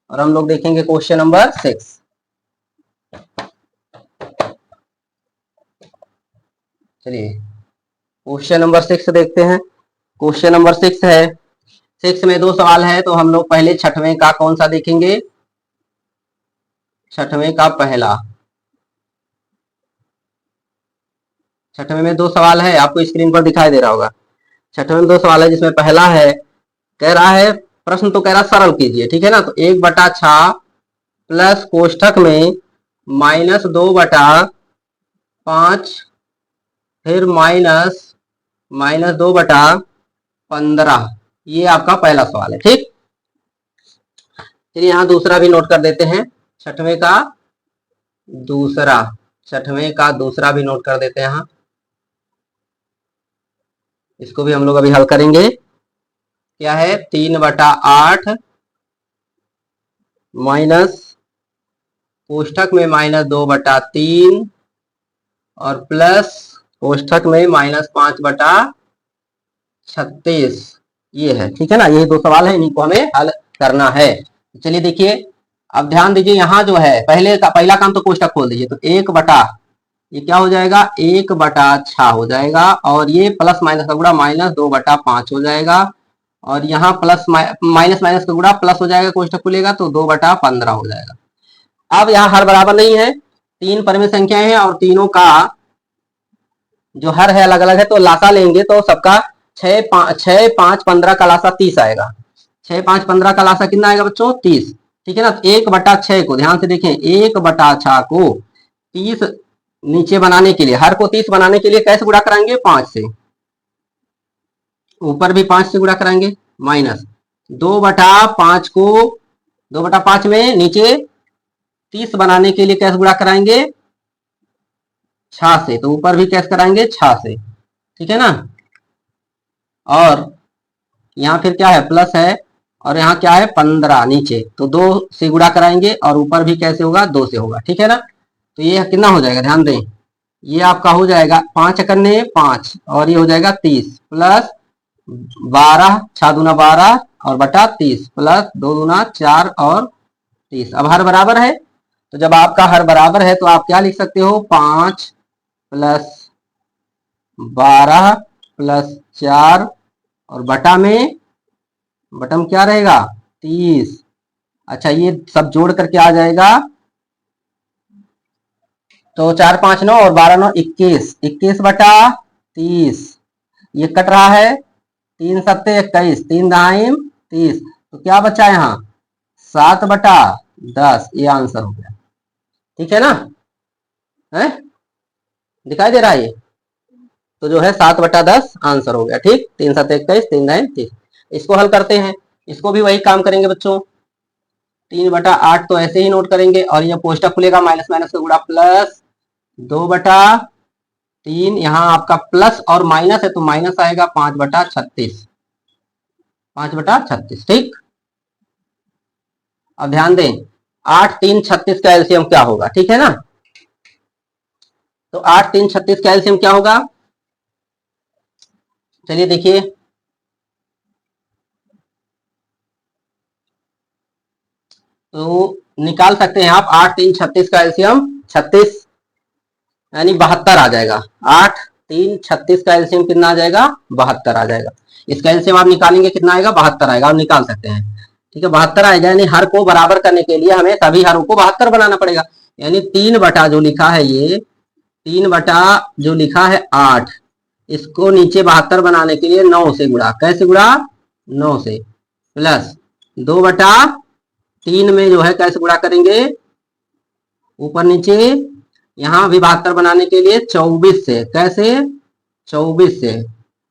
और हम लोग देखेंगे क्वेश्चन नंबर 6। चलिए क्वेश्चन नंबर 6 देखते हैं। क्वेश्चन नंबर 6 है, 6 में दो सवाल है, तो हम लोग पहले छठवें का कौन सा देखेंगे, छठवें का पहला। छठवें में दो सवाल है, आपको स्क्रीन पर दिखाई दे रहा होगा। छठवें में दो सवाल है, जिसमें पहला है, कह रहा है, प्रश्न तो कह रहा सरल कीजिए, ठीक है ना। तो 1/6 प्लस कोष्ठक में -2/5 फिर -2/15, ये आपका पहला सवाल है, ठीक। चलिए यहाँ दूसरा भी नोट कर देते हैं, छठवें का दूसरा भी नोट कर देते हैं यहाँ, इसको भी हम लोग अभी हल करेंगे। क्या है, 3/8 माइनस कोष्ठक में -2/3 और प्लस कोष्ठक में -5/36, ये है, ठीक है ना। ये दो सवाल है, इन्हीं को हमें हल करना है। चलिए देखिए, अब ध्यान दीजिए, यहाँ जो है पहला काम तो कोष्ठक खोल दीजिए, तो ये क्या हो जाएगा, 1/6 हो जाएगा, और ये प्लस माइनस का गुणा -2/5 हो जाएगा, और यहाँ प्लस माइनस का गुणा प्लस हो जाएगा, कोष्ठक खुलेगा तो 2/15 हो जाएगा। अब यहाँ हर बराबर नहीं है, तीन परिमेय संख्याएं हैं और तीनों का जो हर है अलग अलग है, तो लासा लेंगे तो सबका 6 5 15 का लासा 30 आएगा, 6 5 15 का लासा कितना आएगा बच्चों? 30। ठीक है ना। 1/6 को ध्यान से देखें, 1/6 को 30 नीचे बनाने के लिए, हर को 30 बनाने के लिए कैसे गुणा कराएंगे? 5 से। ऊपर भी 5 से गुणा कराएंगे, माइनस 2/5 को 2/5 में नीचे 30 बनाने के लिए कैसे गुणा कराएंगे? 6 से। तो ऊपर भी कैसे कराएंगे? 6 से। ठीक है ना। और यहाँ फिर क्या है? प्लस है, और यहाँ क्या है? 15 नीचे, तो 2 से गुणा कराएंगे, और ऊपर भी कैसे होगा? 2 से होगा। ठीक है ना। तो ये कितना हो जाएगा? ध्यान दें, ये आपका हो जाएगा 5 करने 5, और ये हो जाएगा 30 प्लस 12, 6 दूना 12 और बटा 30 प्लस 2 दूना 4 और 30। अब हर बराबर है, तो जब आपका हर बराबर है तो आप क्या लिख सकते हो? 5 प्लस 12 प्लस 4 और बटा में क्या रहेगा? 30। अच्छा, ये सब जोड़ करके आ जाएगा, तो 4 5 9 और 12 9 21, 21/30। ये कट रहा है, 3 सत्ते 21, 3 दाहिम 30, तो क्या बचा यहाँ? 7/10। ये आंसर हो गया। ठीक है ना। है, दिखाई दे रहा है ये? तो जो है 7/10 आंसर हो गया। ठीक, 3 7 21, 3 दाहिम 30। इसको हल करते हैं, इसको भी वही काम करेंगे बच्चों। 3/8 तो ऐसे ही नोट करेंगे, और ये पोस्टक खुलेगा, माइनस माइनस का गुणा प्लस 2/3। यहाँ आपका प्लस और माइनस है तो माइनस आएगा, 5/36। 5/36। ठीक, अब ध्यान दें, 8 3 36 का एलसीएम क्या होगा? ठीक है ना। तो 8 3 36 का एलसीएम क्या होगा? चलिए देखिए, तो निकाल सकते हैं आप। 8 3 36 का एलसीएम 36 यानी 72 आ जाएगा। 8 3 36 का एलसीएम कितना आ जाएगा? 72 आ जाएगा। इसका एलसीएम आप निकालेंगे, कितना आएगा? 72 आएगा। आप निकाल सकते हैं। ठीक है, 72 आएगा, यानी हर को बराबर करने के लिए हमें सभी हरों को 72 बनाना पड़ेगा। यानी 3 बटा जो लिखा है, ये 3 बटा जो लिखा है 8, इसको नीचे 72 बनाने के लिए 9 से गुणा। कैसे गुणा? 9 से। प्लस 2/3 में जो है कैसे गुणा करेंगे? ऊपर नीचे। यहाँ भी 72 बनाने के लिए 24 से। कैसे? 24 से।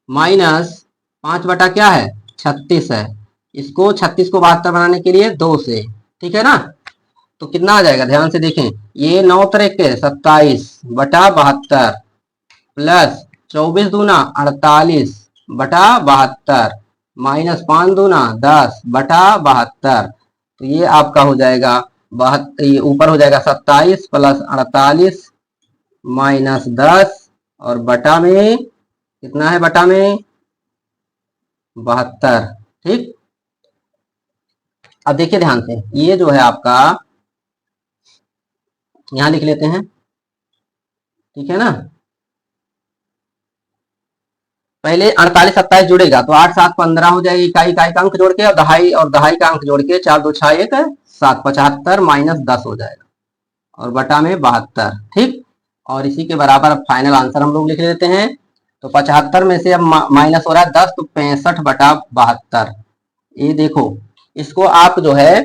माइनस 5 बटा क्या है? 36 है। इसको 36 को 72 बनाने के लिए 2 से। ठीक है ना। तो कितना आ जाएगा? ध्यान से देखें, ये 9 3 27/72 प्लस 24 दूना 48/72 माइनस 5 दूना 10/72। तो ये आपका हो जाएगा ये ऊपर हो जाएगा 27 प्लस 48 माइनस 10 और बटा में कितना है? बटा में 72। ठीक, अब देखिए ध्यान से, ये जो है आपका यहां लिख लेते हैं। ठीक है ना। पहले 48 27 जुड़ेगा तो 8 7 15 हो जाएगी, इकाई इकाई का अंक जोड़ के, और दहाई का अंक जोड़ के 4 2 6 1 7 75 माइनस 10 हो जाएगा, और बटा में 72। ठीक, और इसी के बराबर अब फाइनल आंसर हम लोग लिख लेते हैं। तो 75 में से अब माइनस हो रहा है 10, तो 65/72। ये देखो, इसको आप जो है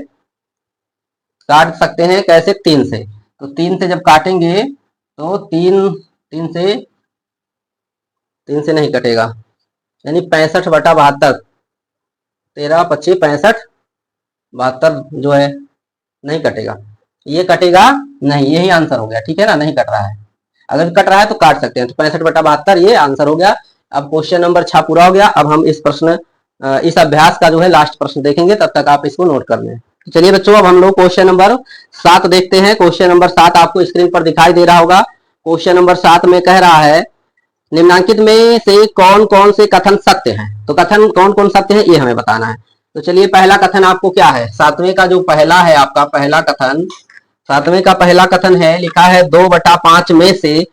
काट सकते हैं कैसे? 3 से। तो 3 से जब काटेंगे तो 3 से नहीं कटेगा, यानी 65/72। 13 25 65 72 जो है नहीं कटेगा। ये कटेगा नहीं, यही आंसर हो गया। ठीक है ना, नहीं कट रहा है। अगर कट रहा है तो काट सकते हैं। तो 65/72 ये आंसर हो गया। अब क्वेश्चन नंबर 6 पूरा हो गया। अब हम इस अभ्यास का जो है लास्ट प्रश्न देखेंगे, तब तक आप इसको नोट कर लें। तो चलिए बच्चों, अब हम लोग क्वेश्चन नंबर 7 देखते हैं। क्वेश्चन नंबर 7 आपको स्क्रीन पर दिखाई दे रहा होगा। क्वेश्चन नंबर 7 में कह रहा है, निम्नांकित में से कौन कौन से कथन सत्य हैं? तो कथन कौन कौन सत्य है ये हमें बताना है। तो चलिए, पहला कथन आपको क्या है? 7वें का जो पहला है आपका पहला कथन, 7वें का पहला कथन है, लिखा है 2/5 में से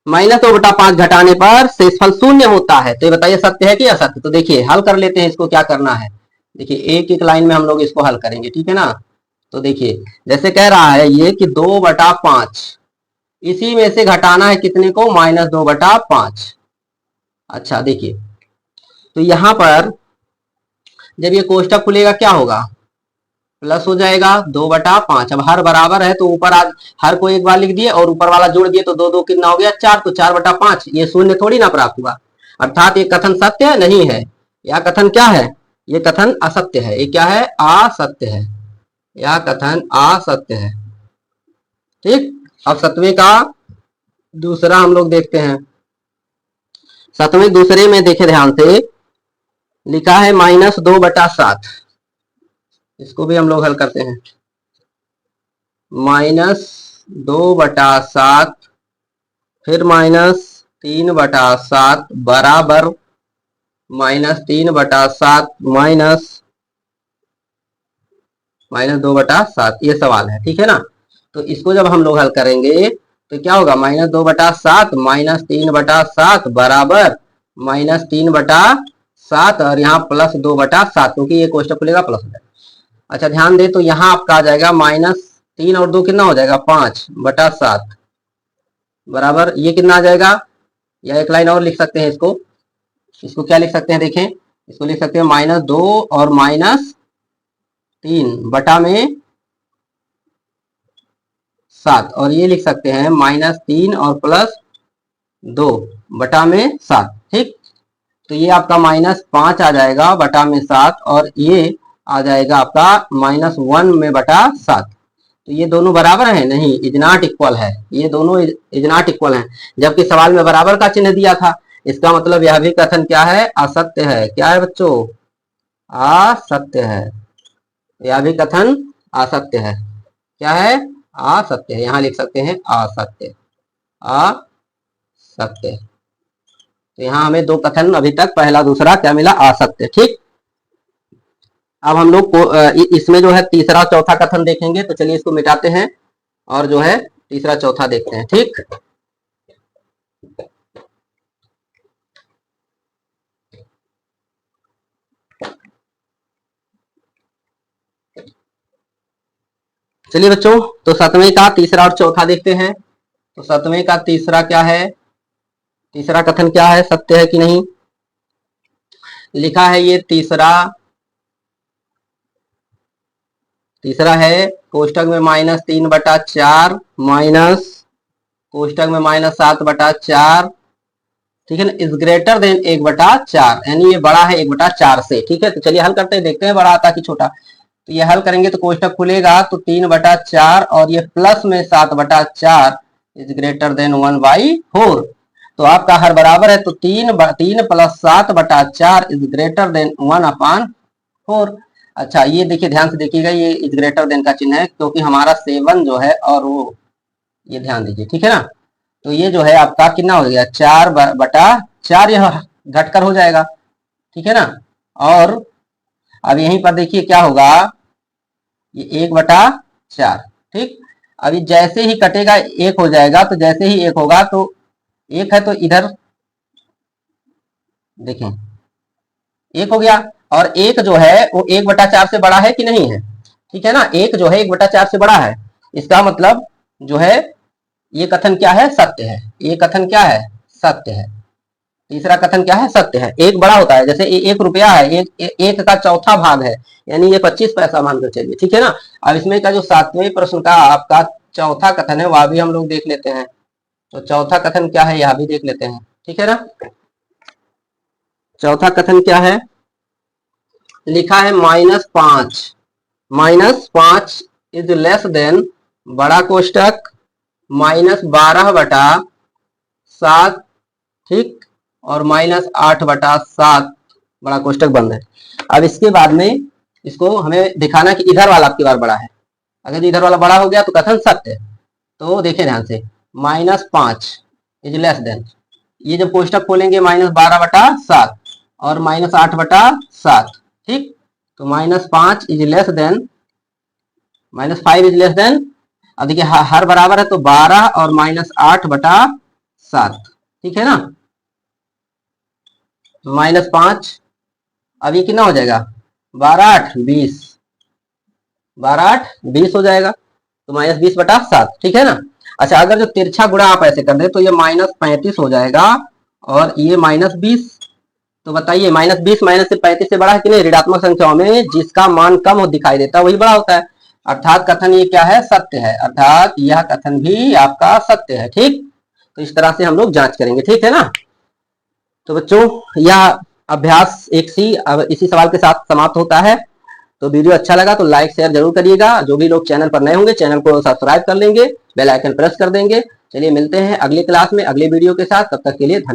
-2/5 घटाने पर शेषफल 0 होता है। तो ये बताइए सत्य है कि असत्य? तो देखिए, हल कर लेते हैं इसको। क्या करना है? देखिए, एक एक लाइन में हम लोग इसको हल करेंगे। ठीक है ना। तो देखिए, जैसे कह रहा है ये कि 2/5, इसी में से घटाना है कितने को? -2/5। अच्छा देखिए, तो यहां पर जब ये कोष्टक खुलेगा क्या होगा, प्लस हो जाएगा 2/5। अब हर बराबर है तो ऊपर आज हर को एक बार लिख दिए और ऊपर वाला जोड़ दिए तो 2 2 कितना हो गया 4, तो 4/5 ये शून्य थोड़ी ना प्राप्त हुआ। अर्थात ये कथन सत्य है नहीं है, यह कथन क्या है, ये कथन असत्य है। ये क्या है, असत्य है, यह कथन असत्य है। ठीक, अब सतवें का दूसरा हम लोग देखते हैं। सतवें दूसरे में देखे ध्यान से, लिखा है -2/7। इसको भी हम लोग हल करते हैं। -2/7 फिर -3/7 बराबर -3/7 -2/7, ये सवाल है। ठीक है ना, तो इसको जब हम लोग हल करेंगे तो क्या होगा, -2/7 -3/7 बराबर -3/7 और यहाँ +2/7, क्योंकि ये कोष्टक खुलेगा प्लस हो जाएगा। अच्छा ध्यान दे, तो यहाँ आपका आ जाएगा -3 और 2 कितना हो जाएगा 5/7 बराबर ये कितना आ जाएगा, या एक लाइन और लिख सकते हैं इसको। इसको क्या लिख सकते हैं, देखें, इसको लिख सकते हैं -2 और -3 बटा में 7, और ये लिख सकते हैं -3 और +2 बटा में 7। ठीक, तो ये आपका -5 आ जाएगा बटा में 7, और ये आ जाएगा आपका -1/7। तो ये दोनों बराबर हैं, नहीं, इज नॉट इक्वल है, ये दोनों इज नॉट इक्वल हैं, जबकि सवाल में बराबर का चिन्ह दिया था। इसका मतलब यह भी कथन क्या है, असत्य है। क्या है बच्चों, असत्य है, यह भी कथन असत्य है। क्या है, असत्य है, यहां लिख सकते हैं असत्य, असत्य। तो यहाँ हमें दो कथन अभी तक, पहला दूसरा क्या मिला, असत्य। ठीक, अब हम लोग को इसमें जो है तीसरा चौथा कथन देखेंगे, तो चलिए इसको मिटाते हैं और जो है तीसरा चौथा देखते हैं। ठीक, चलिए बच्चों, तो सतवें का तीसरा और चौथा देखते हैं। तो सतवें का तीसरा क्या है, तीसरा कथन क्या है, सत्य है कि नहीं। लिखा है ये तीसरा है कोष्टक में -3/4 माइनस कोष्टक में -7/4। ठीक है ना, इज ग्रेटर देन 1/4, यानी ये बड़ा है 1/4 से। ठीक है, तो चलिए हल करते हैं, देखते हैं बड़ा आता कि छोटा। तो ये हल करेंगे तो कोष्टक खुलेगा तो 3/4 और ये प्लस में 7/4 इज ग्रेटर देन 1/4। तो आपका हर बराबर है, तो 3 + 7/4 इज ग्रेटर देन 1/4। अच्छा ये देखिए, ध्यान से देखिएगा, ये इज ग्रेटर देन का चिन्ह है क्योंकि हमारा 7 जो है और वो, ये ध्यान दीजिए। ठीक है ना, तो ये जो है आपका कितना हो गया, 4/4, यह घटकर हो जाएगा। ठीक है ना, और अब यहीं पर देखिए क्या होगा, ये 1/4। ठीक, अभी जैसे ही कटेगा 1 हो जाएगा, तो जैसे ही 1 होगा तो 1 है तो इधर देखें 1 हो गया, और 1 जो है वो 1/4 से बड़ा है कि नहीं है। ठीक है ना, 1 जो है 1/4 से बड़ा है, इसका मतलब जो है ये कथन क्या है, सत्य है। ये कथन क्या है, सत्य है। तीसरा कथन क्या है, सत्य है। एक बड़ा होता है, जैसे 1 रुपया है, एक का चौथा भाग है, यानी ये 25 पैसा मानकर चलिए। ठीक है ना, अब इसमें का जो 7वें प्रश्न का आपका चौथा कथन है वह भी हम लोग देख लेते हैं। तो चौथा कथन क्या है, यह भी देख लेते हैं। ठीक है ना, चौथा कथन क्या है, लिखा है -5 इज लेस देन बड़ा कोष्टक -12/7। ठीक, और -8/7 बड़ा कोष्टक बंद है। अब इसके बाद में इसको हमें दिखाना कि इधर वाला आपकी बार बड़ा है। अगर इधर वाला बड़ा हो गया तो कथन सत्य है। तो देखें ध्यान से, -5 इज लेस देन, ये जब कोष्टक खोलेंगे -12/7 और -8/7। ठीक, तो -5 is less than -5 is less than, अब देखिए हर बराबर है तो 12 और -8/7। ठीक है ना, -5, अब ये कितना हो जाएगा, 12 8 20 हो जाएगा, तो -20/7। ठीक है ना। अच्छा अगर जो तिरछा गुणा आप ऐसे कर दे तो ये -35 हो जाएगा और ये -20। तो बताइए -20 -35 से बड़ा है कि नहीं? ऋणात्मक संख्याओं में जिसका मान कम हो दिखाई देता है वही बड़ा होता है। अर्थात कथन ये क्या है? सत्य है। अर्थात यह कथन भी आपका सत्य है। ठीक, तो इस तरह से हम लोग जांच करेंगे। ठीक है ना? तो बच्चों यह अभ्यास 1C अब इसी सवाल के साथ समाप्त होता है। तो वीडियो अच्छा लगा तो लाइक शेयर जरूर करिएगा। जो भी लोग चैनल पर नए होंगे चैनल को सब्सक्राइब कर लेंगे, बेल आइकन प्रेस कर देंगे। चलिए मिलते हैं अगली क्लास में अगले वीडियो के साथ। तब तक के लिए धन्यवाद।